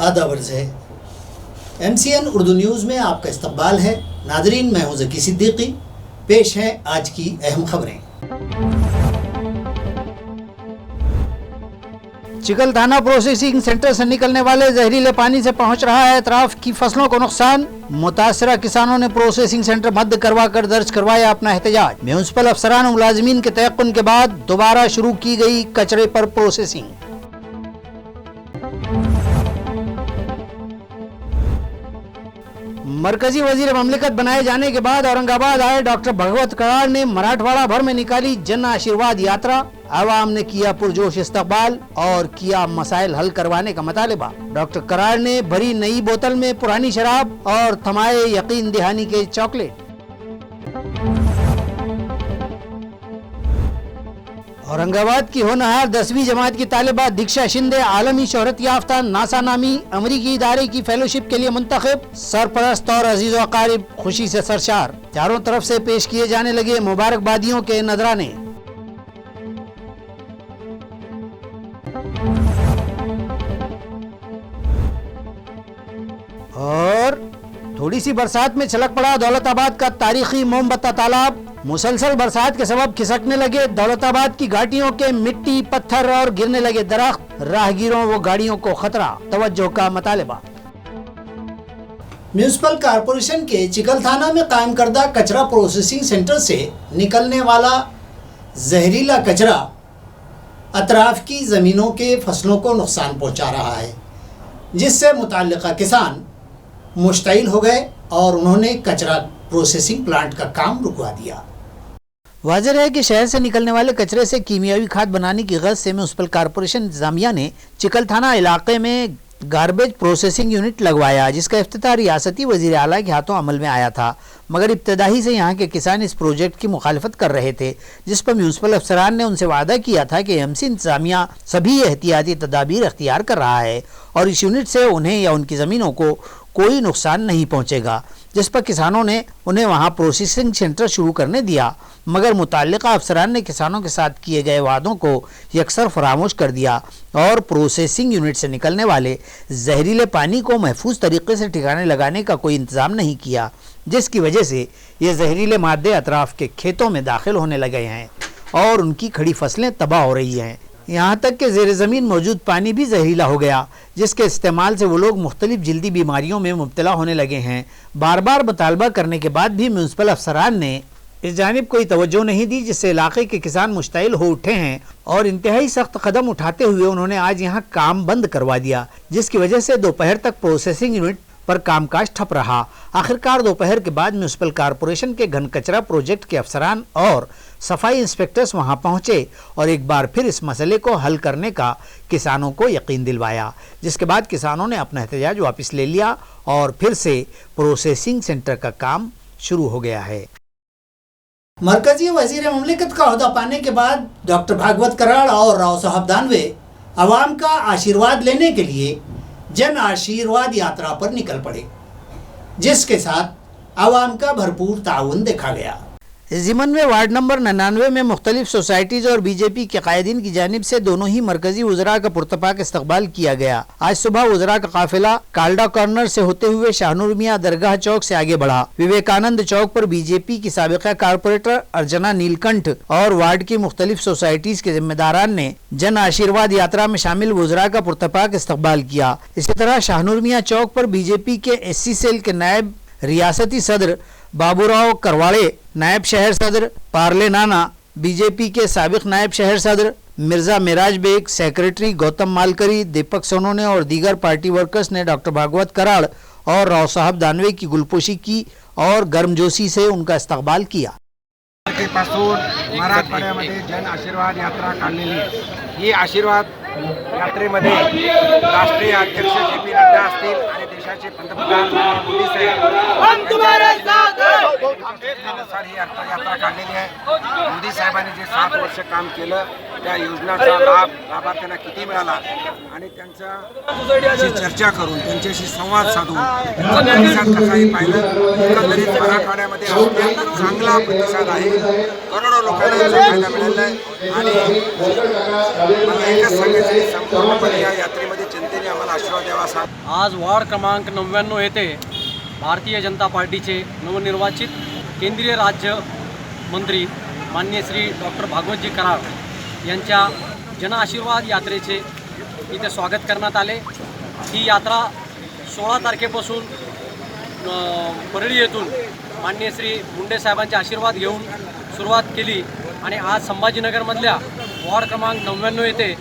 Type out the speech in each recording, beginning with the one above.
आदाब अर्ज़ है। MCN उर्दू न्यूज़ में आपका इस्तकबाल है। नाज़रीन, मैं हूँ ज़की सिद्दीकी। पेश हैं आज की अहम खबरें। चिकल थाना प्रोसेसिंग सेंटर से निकलने वाले जहरीले पानी से पहुंच रहा है अतराफ की फसलों को नुकसान। मुतासरा किसानों ने प्रोसेसिंग सेंटर बंद करवा कर दर्ज करवाया अपना एहतजाज। म्यूनिसिपल अफसरान और मुलाजिमीन के तयक्कुन के बाद दोबारा शुरू की गई कचरे पर प्रोसेसिंग। मरकजी वजीर ममलिकत बनाए जाने के बाद औरंगाबाद आए डॉक्टर भगवत कराड़ ने मराठवाड़ा भर में निकाली जन आशीर्वाद यात्रा। आवाम ने किया पुरजोश इस्तकबाल और किया मसाइल हल करवाने का मुतालिबा। डॉक्टर कराड़ ने भरी नई बोतल में पुरानी शराब और थमाए यकीन दहानी के चॉकलेट। औरंगाबाद की होनहार 10वीं जमात की तालिबा दीक्षा शिंदे आलमी शोहरत याफ्ता नासा नामी अमरीकी इदारे की फेलोशिप के लिए मुंतखब। सरपरस्त और अजीज व अकारिब खुशी से सरशार। चारों तरफ से पेश किए जाने लगे मुबारकबादियों के नजराने। और थोड़ी सी बरसात में छलक पड़ा दौलताबाद का तारीखी मोमबत्ता तालाब। मुसलसल बरसात के सबब खिसकने लगे दौलताबाद की घाटियों के मिट्टी पत्थर और गिरने लगे दरख्त। राहगीरों व गाड़ियों को खतरा, तवज्जो का मुतालिबा। म्यूनिसिपल कॉरपोरेशन के चिकल थाना में कायम करदा कचरा प्रोसेसिंग सेंटर से निकलने वाला जहरीला कचरा अतराफ की ज़मीनों के फसलों को नुकसान पहुंचा रहा है, जिससे मुतल्लिका किसान मुश्तइल हो गए और उन्होंने कचरा प्रोसेसिंग प्लांट का काम रुकवा दिया। वाज़ेह है कि शहर से निकलने वाले कचरे से कीमियावी खाद बनाने की गर्ज से म्यूनिसिपल कॉरपोरेशन इंतजामिया ने चिकल थाना इलाके में गार्बेज प्रोसेसिंग यूनिट लगवाया, जिसका इफ्तिताह रियासती वज़ीर आला के हाथों अमल में आया था। मगर इब्तदाही से यहाँ के किसान इस प्रोजेक्ट की मुखालफत कर रहे थे, जिस पर म्यूनिसिपल अफसरान ने उनसे वादा किया था कि MC इंतजामिया सभी एहतियाती तदाबीर अख्तियार कर रहा है और इस यूनिट से उन्हें या उनकी ज़मीनों को कोई नुकसान नहीं पहुँचेगा। जिस पर किसानों ने उन्हें वहां प्रोसेसिंग सेंटर शुरू करने दिया, मगर मुताल्लिका अफसरान ने किसानों के साथ किए गए वादों को यकसर फरामोश कर दिया और प्रोसेसिंग यूनिट से निकलने वाले जहरीले पानी को महफूज तरीके से ठिकाने लगाने का कोई इंतज़ाम नहीं किया, जिसकी वजह से ये जहरीले मादे अतराफ के खेतों में दाखिल होने लगे हैं और उनकी खड़ी फसलें तबाह हो रही हैं। यहाँ तक कि ज़ेर ज़मीन मौजूद पानी भी जहरीला हो गया, जिसके इस्तेमाल से वो लोग मुख्तलिफ जल्दी बीमारियों में मुब्तला होने लगे हैं। बार बार मुतालबा करने के बाद भी म्यूनिसिपल अफसरान ने इस जानिब कोई तवज्जो नहीं दी, जिससे इलाके के किसान मुश्तइल हो उठे हैं और इंतहाई सख्त कदम उठाते हुए उन्होंने आज यहाँ काम बंद करवा दिया, जिसकी वजह से दोपहर तक प्रोसेसिंग यूनिट पर कामकाज ठप रहा। आखिरकार दोपहर के बाद म्यूनिसिपल कॉरपोरेशन के घन कचरा प्रोजेक्ट के अफसरान और सफाई इंस्पेक्टर्स वहां पहुंचे और एक बार फिर इस मसले को हल करने का किसानों को यकीन दिलवाया, जिसके बाद किसानों ने अपना एहतजाज वापस ले लिया और फिर से प्रोसेसिंग सेंटर का काम शुरू हो गया है। मरकजी वजीर ममलिकत का ओहदा पाने के बाद डॉक्टर भागवत कराड़ और राव साहब दानवे अवाम का आशीर्वाद लेने के लिए जन आशीर्वाद यात्रा पर निकल पड़े, जिसके साथ आवाम का भरपूर ताउन देखा गया। इस ज़िमन में वार्ड नंबर 99 में मुख्तलिफ सोसाइटीज़ और बीजेपी के कायदीन की जानिब से दोनों ही मरकजी वज़रा का पुरतपाक इस्तकबाल किया गया। आज सुबह वज़रा का काफिला कालडा कॉर्नर से होते हुए शाहनूर मियां दरगाह चौक से आगे बढ़ा। विवेकानंद चौक पर बीजेपी की साबिका कारपोरेटर अर्चना नीलकंठ और वार्ड की मुख्तलिफ सोसाइटीज़ के जिम्मेदारान ने जन आशीर्वाद यात्रा में शामिल वज़रा का पुरतपाक इस्तकबाल किया। इसी तरह शाहनूर मियां चौक पर बीजेपी के SC सेल के नायब रियासती सदर बाबूराव करवाड़े, नायब शहर सदर पार्ले नाना, बीजेपी के साबिक नायब शहर सदर मिर्जा मेराज बेग, सेक्रेटरी गौतम मालकरी, दीपक सोनोने और दीगर पार्टी वर्कर्स ने डॉक्टर भागवत कराड़ और राव साहब दानवे की गुलपोशी की और गर्मजोशी से उनका इस्तकबाल किया। मराठवाड्यामध्ये जन आशीर्वाद यात्रा काढलेली, ही आशीर्वाद यात्रेमध्ये राष्ट्रीय अध्यक्ष JP नड्डा असतील आणि देशाचे पंतप्रधान मोदी साहेब ही यात्रा काढलेली आहे। मोदी साहेबांनी जे 7 वर्ष काम केलं त्या योजनाचा लाभ लाभार्थ्यांना किती मिळाला आणि त्यांच्याशी चर्चा करून त्यांच्याशी संवाद साधून प्रतिसाद कसाही पाहिलं। एकंदरीत मराठवाड्यामध्ये अत्यंत चांगला प्रतिसाद आहे, करोडो लोकांना याचा फायदा मिळाला आहे आणि मला एकच सांगायचं संपूर्णपणे या यात्रेमध्ये जनतेने आम्हाला आशीर्वाद द्यावा असाल. आज वार्ड क्रमांक 99 येथे भारतीय जनता पार्टीचे नवनिर्वाचित केंद्रीय राज्य मंत्री माननीय श्री डॉक्टर भागवतजी कराड यांच्या जनआशीर्वाद यात्रेचे इथे स्वागत करण्यात आले. ही यात्रा 16 तारखेपासून परळी येथून माननीय श्री मुंडे साहेबांचे आशीर्वाद घेऊन सुरुवात केली आणि आज संभाजीनगरमधल्या वार्ड क्रमांक 99 येथे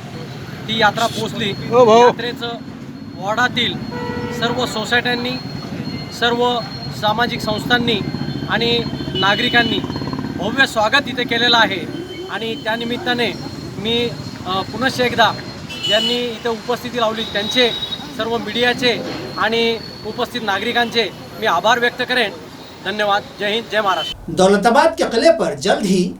ती यात्रा पोहोचली. यात्रेचं वार्डातील सर्व सोसायट्यांनी, सर्व सामाजिक संस्थांनी आणि नागरिकांनी भव्य स्वागत इथे केलेलं आहे. आणि त्यानिमित्ताने मी पुनश्च एकदा ज्यांनी इथे उपस्थिती लावली त्यांचे, सर्व मीडियाचे आणि उपस्थित नागरिकांचे मी आभार व्यक्त करेन. धन्यवाद. जय हिंद, जय महाराष्ट्र. दौलताबाद के किले पर जल्द ही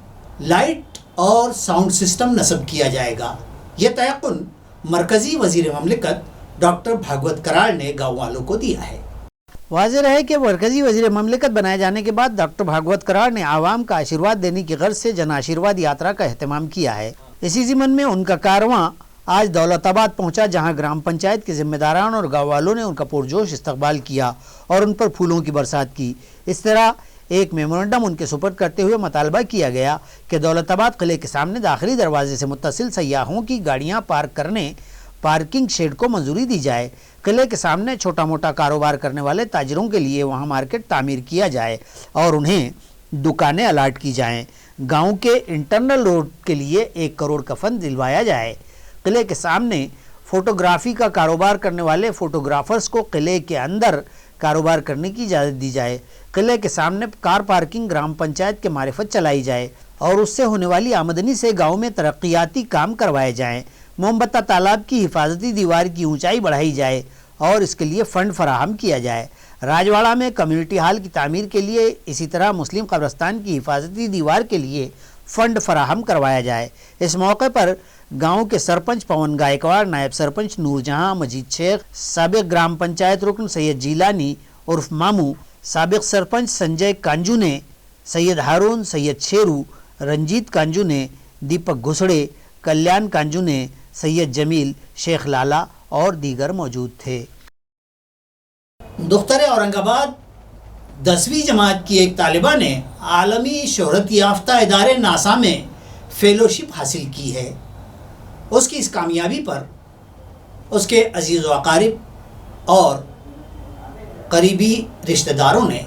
लाइट और साउंड सिस्टम नस्ब किया जाएगा, ये तयक्कुन मरकजी वजीर ममलिकत डॉक्टर भागवत कराड़ ने गाँव वालों को दिया है. वाज़ेह है कि मरकजी वज़ीर ममलिकत बनाए जाने के बाद डॉक्टर भागवत कराड़ ने आवाम का आशीर्वाद देने की गर्ज से जन आशीर्वाद यात्रा का एहतमाम किया है. इसी ज़िमन में उनका कारवां आज दौलताबाद पहुंचा, जहां ग्राम पंचायत के जिम्मेदारान और गाँव वालों ने उनका पुरजोश इस्तकबाल किया और उन पर फूलों की बरसात की. इस तरह एक मेमोरेंडम उनके सुपर्द करते हुए मुतालबा किया गया कि दौलताबाद किले के सामने दाखिली दरवाजे से मुत्तसिल सयाहों की गाड़ियां पार्क करने पार्किंग शेड को मंजूरी दी जाए. किले के सामने छोटा मोटा कारोबार करने वाले ताजरों के लिए वहां मार्केट तामीर किया जाए और उन्हें दुकानें अलाट की जाएं. गांव के इंटरनल रोड के लिए 1 करोड़ का फंड दिलवाया जाए. किले के सामने फ़ोटोग्राफ़ी का कारोबार करने वाले फ़ोटोग्राफ़र्स को किले के अंदर कारोबार करने की इजाज़त दी जाए. किले के सामने कार पार्किंग ग्राम पंचायत के मारिफत चलाई जाए और उससे होने वाली आमदनी से गांव में तरक्याती काम करवाए जाएं. मोमबत्ता तालाब की हिफाजती दीवार की ऊंचाई बढ़ाई जाए और इसके लिए फ़ंड फराहम किया जाए. राजवाड़ा में कम्युनिटी हॉल की तामीर के लिए, इसी तरह मुस्लिम कब्रस्तान की हिफाजती दीवार के लिए फ़ंड फराहम करवाया जाए. इस मौके पर गांव के सरपंच पवन गायकवाड़, नायब सरपंच नूरजहां, मजीद शेख, साबिक ग्राम पंचायत रुकन सैयद जीलानी उर्फ मामू, साबिक सरपंच संजय कांजू ने, सैयद हारून, सैयद शेरू, रंजीत कांजू ने, दीपक घुसड़े, कल्याण कांजू ने, सैयद जमील, शेख लाला और दीगर मौजूद थे. दुख्तर औरंगाबाद 10वीं जमात की एक तालिबा ने आलमी शोहरत याफ्ता इदारे नासा में फेलोशिप हासिल की है. उसकी इस कामयाबी पर उसके अजीज़ व अकारिब और करीबी रिश्तेदारों ने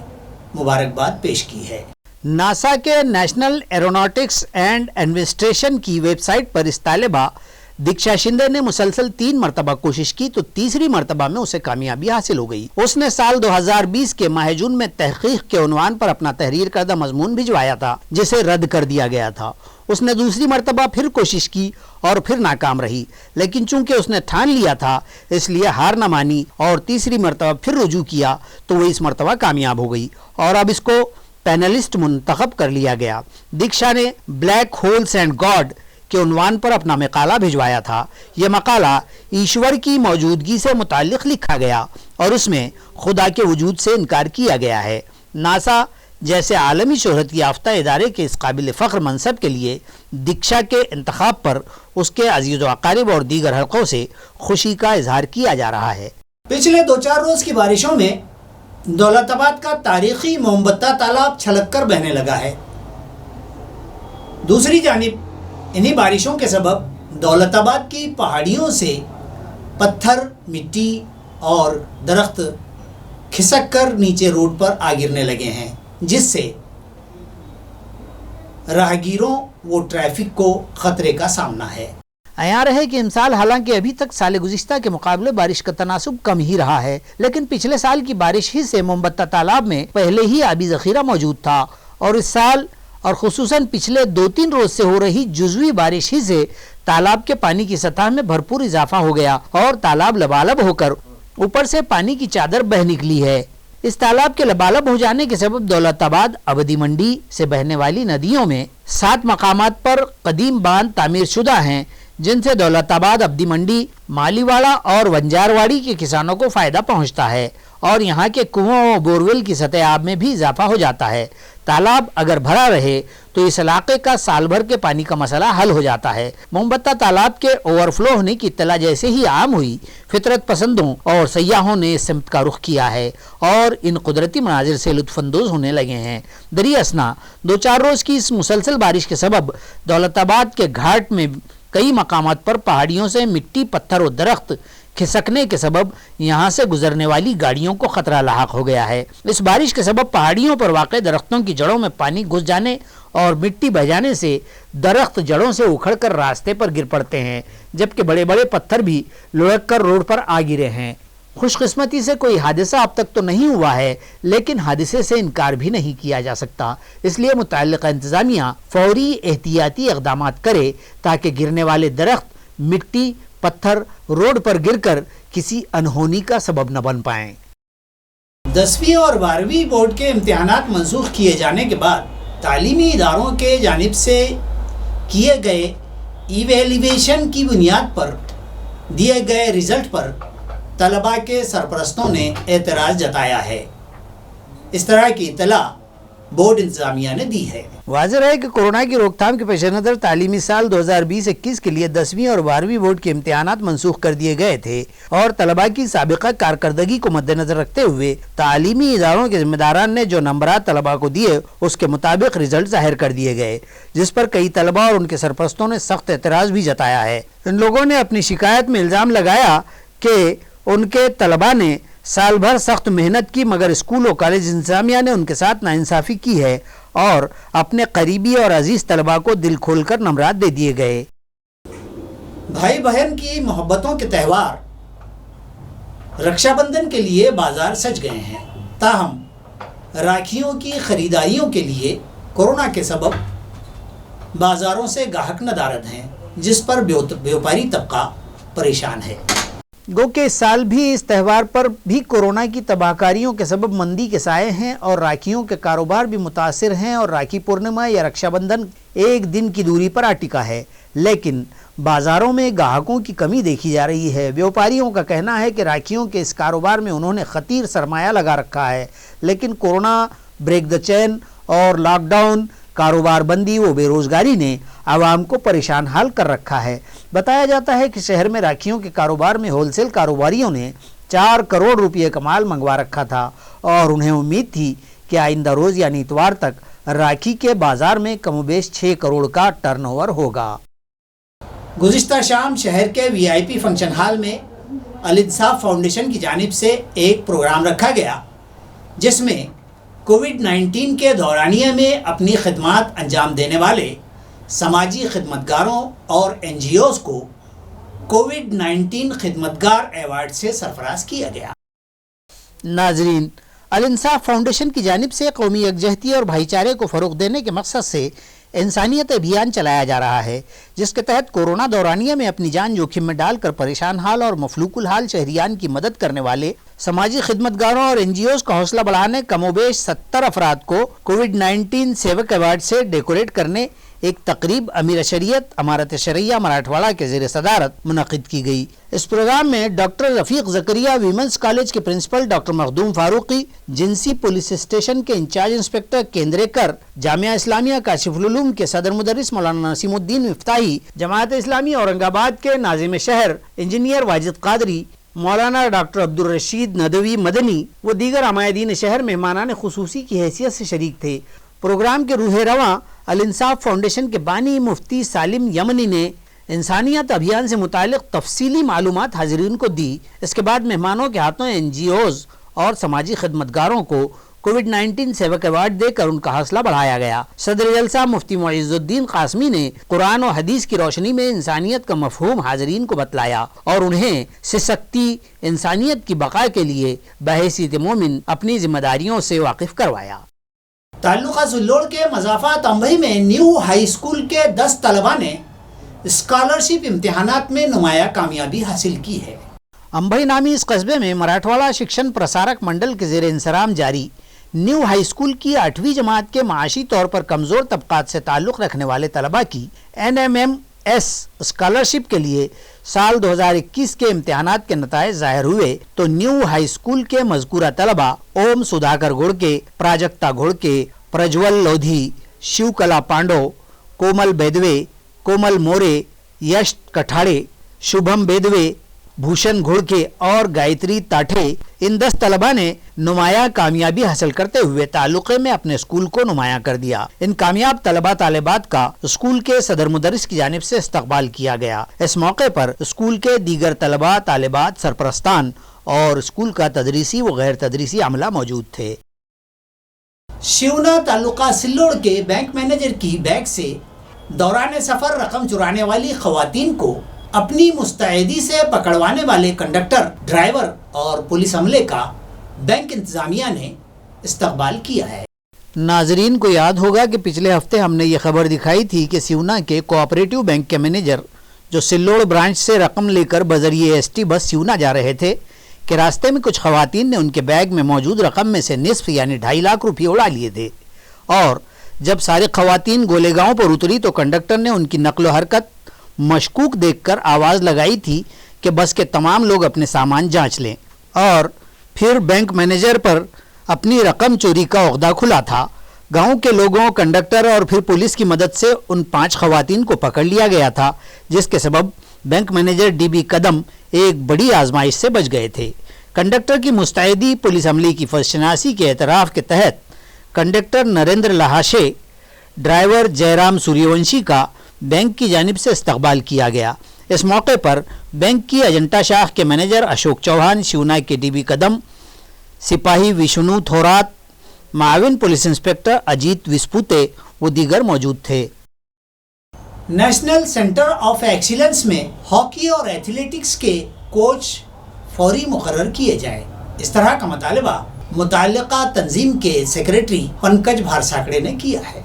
मुबारकबाद पेश की है. नासा के नेशनल एरोनॉटिक्स एंड एडमिनिस्ट्रेशन की वेबसाइट पर इस तालिबा दीक्षा शिंदे ने मुसलसल 3 मरतबा कोशिश की तो तीसरी मरतबा में उसे कामयाबी हासिल हो गई. उसने साल 2020 के माह जून में तहकीक के उन्वान पर अपना तहरीर करदा मजमून भिजवाया था, जिसे रद्द कर दिया गया था. उसने दूसरी मरतबा फिर कोशिश की और फिर नाकाम रही, लेकिन चूंकि उसने ठान लिया था इसलिए हार न मानी और तीसरी मरतबा फिर रुजू किया तो वो इस मरतबा कामयाब हो गई और अब इसको पैनलिस्ट मुंतखब कर लिया गया. दीक्षा ने ब्लैक होल्स एंड गॉड के उन्वान पर अपना मकाला भिजवाया था. यह मकाला ईश्वर की मौजूदगी से मुताल्लिक लिखा गया और उसमें खुदा के वजूद से इनकार किया गया है. नासा जैसे आलमी शोहरत याफ्ता इदारे के इस काबिल फ़ख्र मनसब के लिए दीक्षा के इंतखाब पर उसके अजीज़ व अकारिब और दीगर हलकों से खुशी का इजहार किया जा रहा है. पिछले 2-4 रोज़ की बारिशों में दौलताबाद का तारीखी मोमबत्ता तालाब छलक कर बहने लगा है. दूसरी जानिब इन्हीं बारिशों के सबब दौलताबाद की पहाड़ियों से पत्थर, मिट्टी और दरख्त खिसक कर नीचे रोड पर आ गिरने लगे हैं, जिससे राहगीरों व ट्रैफिक को खतरे का सामना है. अयां रहे कि इमसाल हालांकि अभी तक साल गुज़िश्ता के मुकाबले बारिश का तनासुब कम ही रहा है, लेकिन पिछले साल की बारिश ही से मोमबत्ता तालाब में पहले ही आबी ज़ख़ीरा मौजूद था और इस साल और खुसूसन पिछले 2-3 रोज से हो रही जुज़वी बारिश ही से तालाब के पानी की सतह में भरपूर इजाफा हो गया और तालाब लबालब होकर ऊपर से पानी की चादर बह निकली है. इस तालाब के लबालब हो जाने के सबब दौलताबाद अबदी मंडी से बहने वाली नदियों में 7 मकामात पर कदीम बांध तामीर शुदा हैं, जिनसे दौलताबाद, अब्दी मंडी, मालीवाड़ा और वंजारवाड़ी के किसानों को फ़ायदा पहुंचता है और यहाँ के कुओं और बोरवेल की सतह आब में भी इजाफा हो जाता है. तालाब अगर भरा रहे तो इस इलाके का साल भर के पानी का मसला हल हो जाता है। मोमबत्ता तालाब के ओवरफ्लो होने की इत्तला जैसे ही आम हुई, फितरत पसंदों और सयाहों ने इस सिमत का रुख किया है और इन कुदरती मनाजिर से लुत्फानंदोज होने लगे हैं। दरिया असना 2-4 रोज की इस मुसलसल बारिश के सबब दौलताबाद के घाट में कई मकामात पर पहाड़ियों से मिट्टी, पत्थर और दरख्त खिसकने के सबब यहाँ से गुजरने वाली गाड़ियों को खतरा लाहक हो गया है। इस बारिश के सबब पहाड़ियों पर वाक़े दरख्तों की जड़ों में पानी घुस जाने और मिट्टी बह जाने से दरख्त जड़ों से उखड़कर रास्ते पर गिर पड़ते हैं, जबकि बड़े बड़े पत्थर भी लुढ़क कर रोड पर आ गिरे हैं। खुशकिस्मती से कोई हादसा अब तक तो नहीं हुआ है, लेकिन हादसे से इनकार भी नहीं किया जा सकता। इसलिए मुतअल्लिक़ा इंतज़ामिया फौरी एहतियाती इक़दाम करे ताकि गिरने वाले दरख्त, मिट्टी, पत्थर रोड पर गिरकर किसी अनहोनी का सबब न बन पाएं। 10वीं और 12वीं बोर्ड के इम्तिहानात मंसूख किए जाने के बाद तालीमी इदारों के जानिब से किए गए इवैल्यूएशन की बुनियाद पर दिए गए रिज़ल्ट पर तलबा के सरपरस्तों ने एतराज़ जताया है। इस तरह की इत्तला बोर्ड इंतजामिया ने दी है। वाज़ेह है कि कोरोना की रोकथाम के पेश नज़र तालीमी साल 2020-21 के लिए 10वीं और 12वीं बोर्ड के इम्तिहानात मंसूख कर दिए गए थे और तलबा की साबिक़ा कारकर्दगी को मद्देनजर रखते हुए तालीमी इदारों के जिम्मेदारान ने जो नंबरात तलबा को दिए उसके मुताबिक रिजल्ट जाहिर कर दिए गए, जिस पर कई तलबा और उनके सरपरस्तों ने सख्त एतराज़ भी जताया है। इन लोगों ने अपनी शिकायत में इल्ज़ाम लगाया कि उनके तलबा ने साल भर सख्त मेहनत की, मगर स्कूल और कॉलेज इंतजामिया ने उनके साथ नाइंसाफ़ी की है और अपने करीबी और अजीज़ तलबा को दिल खोलकर नंबरात दे दिए गए। भाई बहन की मोहब्बतों के त्यौहार रक्षाबंधन के लिए बाजार सज गए हैं, ताहम राखियों की खरीदारियों के लिए कोरोना के सबब बाजारों से गाहक नदारद हैं, जिस पर व्यापारी तबका परेशान है। गो के इस साल भी इस त्यौहार पर भी कोरोना की तबाहकारियों के सबब मंदी के साए हैं और राखियों के कारोबार भी मुतासिर हैं और राखी पूर्णिमा या रक्षाबंधन एक दिन की दूरी पर आ टिका है, लेकिन बाज़ारों में ग्राहकों की कमी देखी जा रही है। व्यापारियों का कहना है कि राखियों के इस कारोबार में उन्होंने खतीर सरमाया लगा रखा है, लेकिन कोरोना, ब्रेक द चेन और लॉकडाउन, कारोबार बंदी व बेरोज़गारी ने आवाम को परेशान हाल कर रखा है। बताया जाता है कि शहर में राखियों के कारोबार में होलसेल कारोबारियों ने 4 करोड़ रुपये का माल मंगवा रखा था और उन्हें उम्मीद थी कि आइंदा रोज़ यानी इतवार तक राखी के बाज़ार में कमोबेश 6 करोड़ का टर्नओवर होगा। गुज़िश्ता शाम शहर के VIP फंक्शन हॉल में अल-इंसाफ फाउंडेशन की जानिब से एक प्रोग्राम रखा गया, जिसमें कोविड-19 के दौरानिया में अपनी खिदमत अंजाम देने वाले समाजी खिदमतगारों और NGOs को कोविड-19 खिदमतगार अवार्ड से सरफराज किया गया। नाजरीन, अल-इंसाफ फाउंडेशन की जानिब से कौमी यकजहती और भाईचारे को फ़रोग़ देने के मकसद से इंसानियत अभियान चलाया जा रहा है, जिसके तहत कोरोना दौरानिया में अपनी जान जोखिम में डालकर परेशान हाल और मफलूकुल हाल शहरियान की मदद करने वाले समाजी खिदमतगारों और NGOs का हौसला बढ़ाने कमोबेश 70 अफराद को कोविड-19 सेवक अवार्ड से डेकोरेट करने एक तकरीब अमीर शरीयत अमारत शरिया मराठवाड़ा के ज़ेर सदारत मुनक़िद की गई। इस प्रोग्राम में doctor Rafiq Zakaria women's college के principal doctor Makhdoom Farooqui, Jinsi police station के इंचार्ज इंस्पेक्टर केंद्रेकर, जामिया इस्लामिया काशिफुल उलूम के सदर मुदर्रिस मौलाना नसीमुद्दीन मिफ्ताही, जमात इस्लामी औरंगाबाद के नाज़िम शहर इंजीनियर वाजिद कादरी, मौलाना डॉक्टर अब्दुल रशीद नदवी मदनी व दीगर अमायदीन शहर मेहमानान खुसूसी की हैसियत से शरीक थे। प्रोग्राम के रूह रवां अल-इंसाफ फाउंडेशन के बानी मुफ्ती सालिम यमनी ने इंसानियत अभियान से मुतालिक तफसीली मालूमात हाज़रीन को दी। इसके बाद मेहमानों के हाथों NGOs और समाजी खिदमतगारों को कोविड-19 सेवक अवार्ड देकर उनका हौसला बढ़ाया गया। सदर जलसा मुफ्ती मुइज़ुद्दीन कासमी ने कुरान और हदीस की रोशनी में इंसानियत का मफहूम हाज़रीन को बतलाया और उन्हें सिसकती इंसानियत की बका के लिए बहैसियत मोमिन अपनी जिम्मेदारियों से वाकिफ करवाया। ताल्लुका जुल्लोड़ के मज़ाफ़ात अंबई में न्यू हाई स्कूल के 10 तलबा ने स्कॉलरशिप इम्तिहानात में नुमाया कामयाबी हासिल की है। अंबई नामी इस कस्बे में मराठवाड़ा शिक्षण प्रसारक मंडल के ज़ेर इंसराम जारी न्यू हाई स्कूल की 8वीं जमात के माशी तौर पर कमज़ोर तबकात से ताल्लुक़ रखने वाले तलबा की NMMS स्कॉलरशिप के लिए साल 2021 के इम्तिहानात के नताइज ज़ाहिर हुए तो न्यू हाई स्कूल के मज़कूरा तलबा ओम सुधाकर घोड़के, प्राजक्ता घोड़के प्रज्वल लोधी, शिवकला पांडव, कोमल बेदवे, कोमल मोरे, यश कठाड़े, शुभम बेदवे, भूषण घुड़के और गायत्री ताठे, इन 10 तलबा ने नुमाया कामयाबी हासिल करते हुए ताल्लुक़े में अपने स्कूल को नुमाया कर दिया। इन कामयाब तलबा तालिबात का स्कूल के सदर मुदर्रिस की जानिब से इस्तकबाल किया गया। इस मौके पर स्कूल के दीगर तलबा तालिबात, सरपरस्तान और स्कूल का तदरीसी व गैर तदरीसी अमला मौजूद थे। शिवना तालुका सिल्लोड़ के बैंक मैनेजर की बैग से दौरान सफ़र रकम चुराने वाली खवातीन को अपनी मुस्तैदी से पकड़वाने वाले कंडक्टर, ड्राइवर और पुलिस अमले का बैंक इंतजामिया ने इस्तकबाल किया है। नाजरीन को याद होगा कि पिछले हफ्ते हमने ये खबर दिखाई थी कि सिवना के कोऑपरेटिव बैंक के मैनेजर जो सिल्लोड़ ब्रांच से रकम लेकर बजरिए एसटी बस सिवना जा रहे थे कि रास्ते में कुछ खवातीन ने उनके बैग में मौजूद रकम में से निस्फ यानी 2.5 लाख रुपये उड़ा लिए थे। और जब सारे खवातीन गोलेगांव पर उतरी तो कंडक्टर ने उनकी नक्लो हरकत मशकूक देखकर आवाज़ लगाई थी कि बस के तमाम लोग अपने सामान जांच लें। और फिर बैंक मैनेजर पर अपनी रकम चोरी का ओहदा खुला था। गांव के लोगों, कंडक्टर और फिर पुलिस की मदद से उन 5 खवातीन को पकड़ लिया गया था, जिसके सबब बैंक मैनेजर डीबी कदम एक बड़ी आजमाइश से बच गए थे। कंडक्टर की मुस्तैदी, पुलिस अमले की फर्शनासी के एतराफ़ के तहत कंडक्टर नरेंद्र लहाशे, ड्राइवर जयराम सूर्यवंशी का बैंक की जानिब से इस्तकबाल किया गया। इस मौके पर बैंक की अजंता शाख के मैनेजर अशोक चौहान, शिवना के डीबी कदम, सिपाही विष्णु थोरात, माविन पुलिस इंस्पेक्टर अजीत विस्पुते व दीगर मौजूद थे। नेशनल सेंटर ऑफ एक्सीलेंस में हॉकी और एथलेटिक्स के कोच फौरी मुकर्रर किए जाए, इस तरह का मुतालबा मुताल्लिका तंजीम के सेक्रेटरी पंकज भारसाकड़े ने किया है।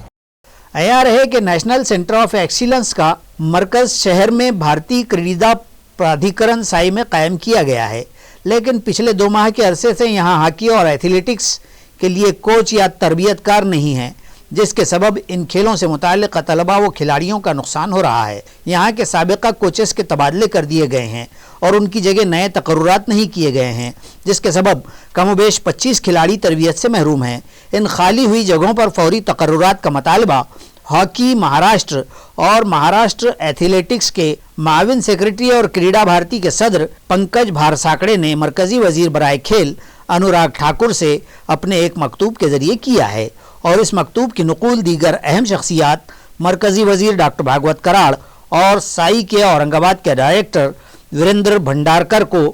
अयार है कि नेशनल सेंटर ऑफ एक्सीलेंस का मरकज़ शहर में भारतीय क्रीड़ा प्राधिकरण साई में कायम किया गया है, लेकिन पिछले 2 माह के अरसे से यहाँ हॉकी और एथलेटिक्स के लिए कोच या तरबियतकार नहीं है, जिसके सबब इन खेलों से मुताल्लिक़ तलबा व खिलाड़ियों का नुकसान हो रहा है। यहाँ के साबिक़ा कोचेस के तबादले कर दिए गए हैं और उनकी जगह नए तकर्रुरात नहीं किए गए हैं, जिसके सबब कमोबेश 25 खिलाड़ी तरबियत से महरूम हैं। इन खाली हुई जगहों पर फौरी तकर्रुरात का मुतालबा हॉकी महाराष्ट्र और महाराष्ट्र एथलेटिक्स के माविन सेक्रेटरी और क्रीड़ा भारती के सदर पंकज भारसाकड़े ने मरकज़ी वजीर बराए खेल अनुराग ठाकुर से अपने एक मकतूब के ज़रिए किया है और इस मकतूब की नक़ूल दीगर अहम शख्सियात मरकज़ी वजीर डॉक्टर भागवत कराड़ और साई के औरंगाबाद के डायरेक्टर वीरेंद्र भंडारकर को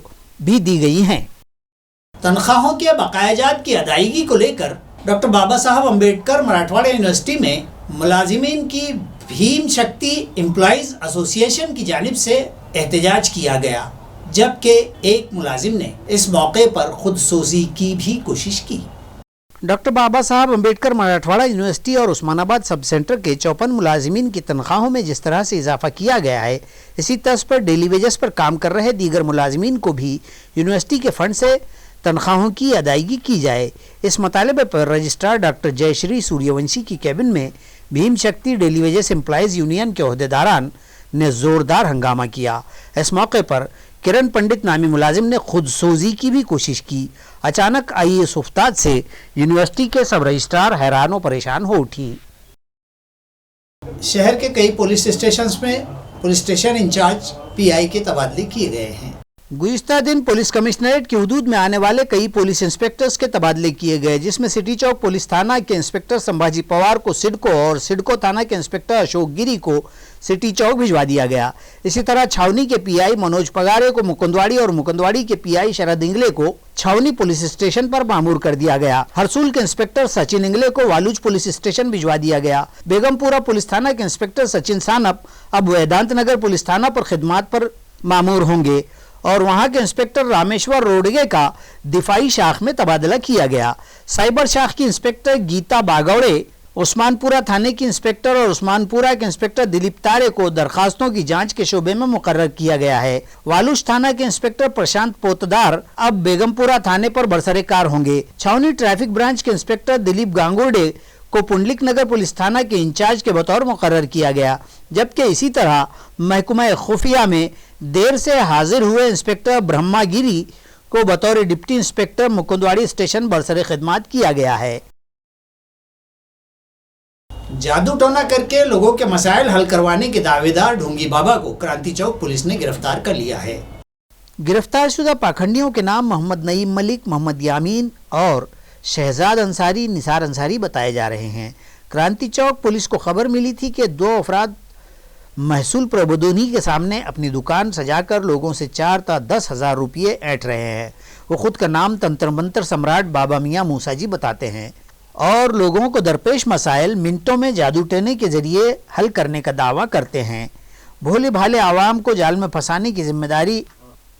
भी दी गई हैं। तनख्वाहों के बकायाजात की अदायगी को लेकर डॉक्टर बाबा साहब अम्बेडकर मराठवाड़ा यूनिवर्सिटी में मुलाजिमीन की भीम शक्ति एम्प्लॉइज एसोसिएशन की जानिब से एहतजाज किया गया, जबकि एक मुलाजिम ने इस मौके पर खुदसोजी की भी कोशिश की। डॉक्टर बाबा साहब अम्बेडकर मराठवाड़ा यूनिवर्सिटी और उस्मानाबाद सब सेंटर के 54 मुलाजिमीन की तनख्वाहों में जिस तरह से इजाफा किया गया है, इसी तर्ज पर डेली वेजेस पर काम कर रहे दीगर मुलाजिमीन को भी यूनिवर्सिटी के फंड से तनख्वाहों की अदायगी की जाए। इस मुतालबे पर रजिस्ट्रार डॉक्टर जयश्री सूर्यवंशी की कैबिन में भीम शक्ति डेली वेजेस एम्प्लॉइज़ यूनियन के अहदेदारान ने ज़ोरदार हंगामा किया। इस मौके पर किरण पंडित नामी मुलाजिम ने खुदसोजी की भी कोशिश की। अचानक आई इस उफ्ताद से यूनिवर्सिटी के सब रजिस्ट्रार हैरान और परेशान हो उठी। शहर के कई पुलिस स्टेशन में पुलिस स्टेशन इंचार्ज पीआई के तबादले किए गए हैं। गुज़िश्ता दिन पुलिस कमिश्नरेट की हदूद में आने वाले कई पुलिस इंस्पेक्टर्स के तबादले किए गए, जिसमें सिटी चौक पुलिस थाना के इंस्पेक्टर संभाजी पवार को सिडको और सिडको थाना के इंस्पेक्टर अशोक गिरी को सिटी चौक भिजवा दिया गया। इसी तरह छावनी के पीआई मनोज पगारे को मुकुंदवाड़ी और मुकुंदवाड़ी के पीआई शरद इंगले को छावनी पुलिस स्टेशन पर मामूर कर दिया गया। हरसूल के इंस्पेक्टर सचिन इंगले को वालूज पुलिस स्टेशन भिजवा दिया गया। बेगमपुरा पुलिस थाना के इंस्पेक्टर सचिन सानप अब वेदांत नगर पुलिस थाना पर खिदमात पर मामूर होंगे और वहां के इंस्पेक्टर रामेश्वर रोडगे का दिफाई शाख में तबादला किया गया। साइबर शाख की इंस्पेक्टर गीता बागौड़े, उस्मानपुरा थाने की इंस्पेक्टर और उस्मानपुरा के इंस्पेक्टर दिलीप तारे को दरखास्तों की जांच के शोबे में मुकर्रर किया गया है। वालूज थाना के इंस्पेक्टर प्रशांत पोतदार अब बेगमपुरा थाने पर बरसरेकार होंगे। छावनी ट्रैफिक ब्रांच के इंस्पेक्टर दिलीप गांगुर्डे को पुंडलिक नगर पुलिस थाना के इंचार्ज के बतौर मुकर्रर किया गया, जबकि इसी तरह महकमा खुफिया में देर से हाजिर हुए इंस्पेक्टर ब्रह्मागिरी को बतौर डिप्टी इंस्पेक्टर मुकुंदवाड़ी स्टेशन बरसरे खिदमत किया गया है। जादू टोना करके लोगों के मसाइल हल करवाने के दावेदार ढोंगी बाबा को क्रांति चौक पुलिस ने गिरफ्तार कर लिया है। गिरफ्तार शुदा पाखंडियों के नाम मोहम्मद नईम मलिक, मोहम्मद यामीन और शहजाद अंसारी, निसार अंसारी बताए जा रहे हैं। क्रांति चौक पुलिस को खबर मिली थी कि 2 अफराद महसूल प्रबोधनी के सामने अपनी दुकान सजाकर लोगों से 4 था 10,000 रुपये ऐंठ रहे हैं। वो खुद का नाम तंत्र मंत्र सम्राट बाबा मियाँ मूसा जी बताते हैं और लोगों को दरपेश मसाइल मिनटों में जादू टोने के जरिए हल करने का दावा करते हैं। भोले भाले आवाम को जाल में फंसाने की जिम्मेदारी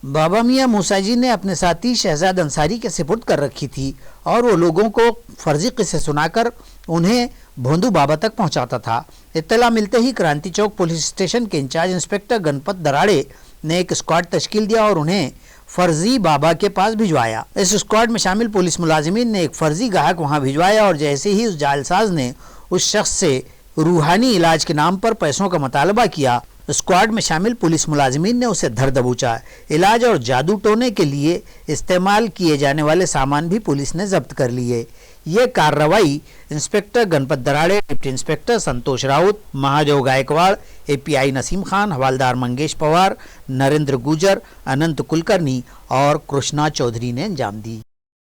बाबा मियाँ मूसा जी ने अपने साथी शहजाद अंसारी के सुपुर्द कर रखी थी और वो लोगों को फर्जी किस्से सुनाकर उन्हें भोंदू बाबा तक पहुंचाता था। इत्तला मिलते ही क्रांति चौक पुलिस स्टेशन के इंचार्ज इंस्पेक्टर गणपत दराड़े ने एक स्क्वाड तश्कील दिया और उन्हें फर्जी बाबा के पास भिजवाया। इस स्क्वाड में शामिल पुलिस मुलाजिमीन ने एक फर्जी गाहक वहां भिजवाया और जैसे ही उस जालसाज ने उस शख्स से रूहानी इलाज के नाम पर पैसों का मुतालबा किया, स्क्वाड में शामिल पुलिस मुलाजिमीन ने उसे धर दबोचा। इलाज और जादू टोने के लिए इस्तेमाल किए जाने वाले सामान भी पुलिस ने जब्त कर लिए। ये कार्रवाई inspector Ganpat Darade, deputy inspector संतोष राउत, महादेव गायकवाड़, एपीआई नसीम खान, हवालदार मंगेश पवार, नरेंद्र गुजर, अनंत कुलकर्णी और कृष्णा चौधरी ने अंजाम दी।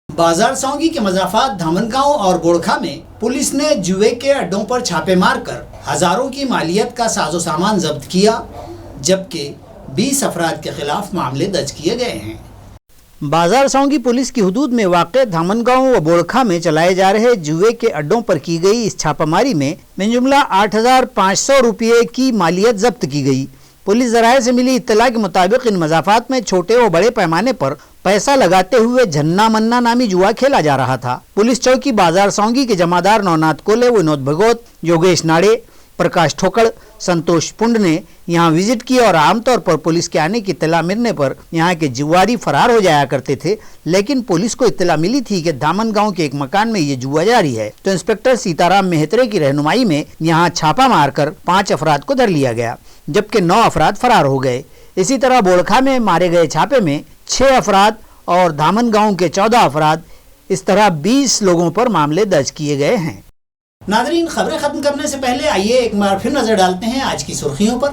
बाजार सौंगी के मजाफात धामनगांव और बोड़खा में पुलिस ने जुए के अड्डों पर छापे मारकर हजारों की मालियत का साजो सामान जब्त किया, जबकि 20 अफराद के खिलाफ मामले दर्ज किए गए हैं। बाजार सौंगी पुलिस की हुदूद में वाक़े धामनगांव व बोड़खा में चलाए जा रहे जुए के अड्डों पर की गई इस छापामारी में जुमला 8,500 रुपये की मालियत जब्त की गई। पुलिस ज़राए से मिली इत्तला के मुताबिक इन मज़ाफ़ात में छोटे व बड़े पैमाने पर पैसा लगाते हुए झन्ना मन्ना नामी जुआ खेला जा रहा था। पुलिस चौकी बाजार सौंगी के जमादार नवनाथ कोले, विनोद भगोत, योगेश नाड़े, प्रकाश ठोकड़, संतोष पुंड ने यहाँ विजिट की और आमतौर पर पुलिस के आने की इत्तला मिलने पर यहाँ के जुआरी फरार हो जाया करते थे, लेकिन पुलिस को इत्तला मिली थी कि धामनगांव के एक मकान में ये जुआ जारी है, तो इंस्पेक्टर सीताराम मेहत्रे की रहनुमाई में यहाँ छापा मारकर 5 अफराद को धर लिया गया, जबकि 9 अफराद फरार हो गए। इसी तरह बोड़खा में मारे गए छापे में 6 अफराद और धामनगांव के 14 अफराद, इस तरह 20 लोगों पर मामले दर्ज किए गए हैं। नादरीन, खबरें खत्म करने से पहले आइए एक बार फिर नजर डालते हैं आज की सुर्खियों पर।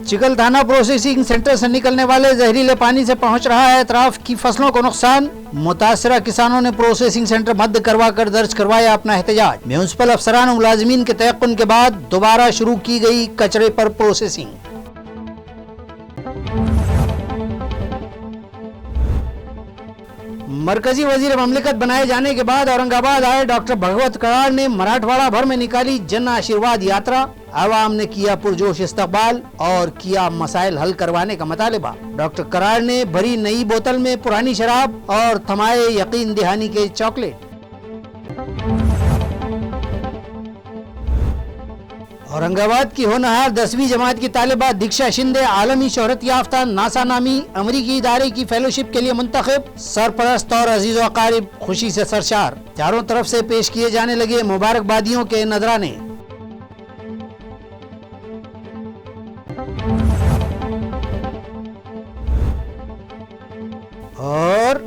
चिकल थाना प्रोसेसिंग सेंटर से निकलने वाले जहरीले पानी से पहुंच रहा है अतराफ की फसलों को नुकसान। मुतासरा किसानों ने प्रोसेसिंग सेंटर बंद करवा कर दर्ज करवाया अपना एहतजाज। म्यूनिसिपल अफसरान और मुलाजिमीन के तयक्कुन के बाद दोबारा शुरू की गई कचरे पर प्रोसेसिंग। मरकजी वजीर ममलिकत बनाए जाने के बाद औरंगाबाद आए डॉक्टर भगवत कराड़ ने मराठवाड़ा भर में निकाली जन आशीर्वाद यात्रा। आवाम ने किया पुरजोश इस्तकबाल और किया मसाइल हल करवाने का मुतालिबा। डॉक्टर कराड़ ने भरी नई बोतल में पुरानी शराब और थमाए यकीन दहानी के चॉकलेट। औरंगाबाद की होनहार 10वीं जमात की तालिबा दीक्षा शिंदे आलमी शोहरत याफ्ता नासा नामी अमरीकी इदारे की फेलोशिप के लिए मुंतखब। सरपरस्त और अजीज व अकारिब खुशी से सरशार। चारों तरफ से पेश किए जाने लगे मुबारकबादियों के नजराने। और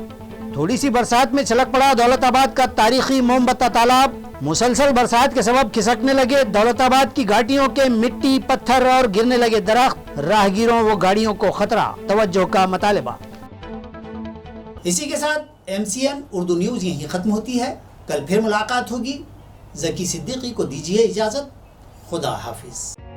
थोड़ी सी बरसात में छलक पड़ा दौलताबाद का तारीखी मोमबत्ता तालाब। मुसलसल बरसात के सबब खिसकने लगे दौलताबाद की घाटियों के मिट्टी, पत्थर और गिरने लगे दरख्त। राहगीरों व गाड़ियों को खतरा, तवज्जो का मुतालिबा। इसी के साथ MCN उर्दू न्यूज़ यहीं ख़त्म होती है। कल फिर मुलाकात होगी। ज़की सिद्दीकी को दीजिए इजाज़त। खुदा हाफिज़।